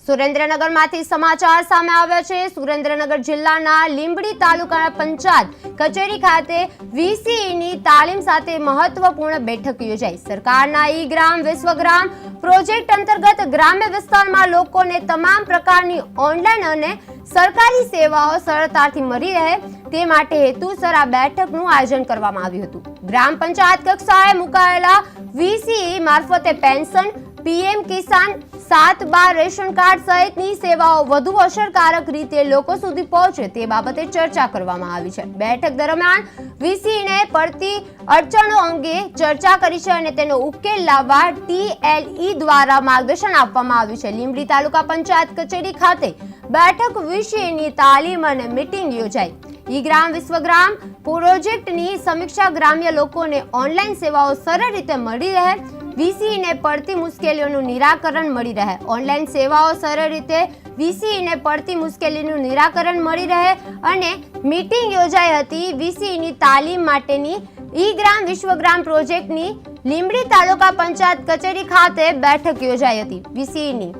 સુરેન્દ્રનગરમાંથી સમાચાર સામે આવ્યા છે। સુરેન્દ્રનગર જિલ્લાના લીંબડી તાલુકા પંચાયત કચેરી ખાતે વીસીઈની તાલીમ સાથે મહત્વપૂર્ણ બેઠક યોજાઈ। સરકારના ઈ-ગ્રામ વિશ્વગ્રામ પ્રોજેક્ટ અંતર્ગત ગ્રામ્ય વિસ્તારમાં લોકોને તમામ પ્રકારની ઓનલાઈન અને સરકારી સેવાઓ સરળતાથી મળી રહે તે માટે હેતુસર આ બેઠકનું આયોજન કરવામાં આવ્યું હતું। ગ્રામ પંચાયત કક્ષાએ મુકાયેલા વીસીઈ મારફતે પેન્શન, પીએમ કિસાન, 7/12 રેશન કાર્ડ સહિતની સેવાઓ વધુ અસરકારક રીતે લોકો સુધી પહોંચે તે બાબતે ચર્ચા કરવામાં આવી છે। બેઠક દરમિયાન વીસીઈને પડતી અડચણો અંગે ચર્ચા કરી છે અને તેનો ઉકેલ લાવવા TLE દ્વારા માર્ગદર્શન આપવામાં આવ્યું છે। લીંબડી તાલુકા પંચાયત કચેરી ખાતે બેઠક વીસીઈની તાલીમ અને મીટિંગ યોજાઈ। ઈ-ગ્રામ વિશ્વગ્રામ પ્રોજેક્ટની સમીક્ષા, ગ્રામ્ય લોકોને ઓનલાઈન સેવાઓ સરળ રીતે મળી રહે, વીસીઈને પડતી મુશ્કેલીઓનું નિરાકરણ મળી રહે, ઓનલાઈન સેવાઓ સરળ રીતે વીસીઈને પડતી મુશ્કેલીનું નિરાકરણ મળી રહે અને મીટિંગ યોજાઈ હતી। વીસીઈની તાલીમ માટેની ઈ-ગ્રામ વિશ્વગ્રામ પ્રોજેક્ટની લીંબડી તાલુકા પંચાયત કચેરી ખાતે બેઠક યોજાઈ હતી। વીસીઈની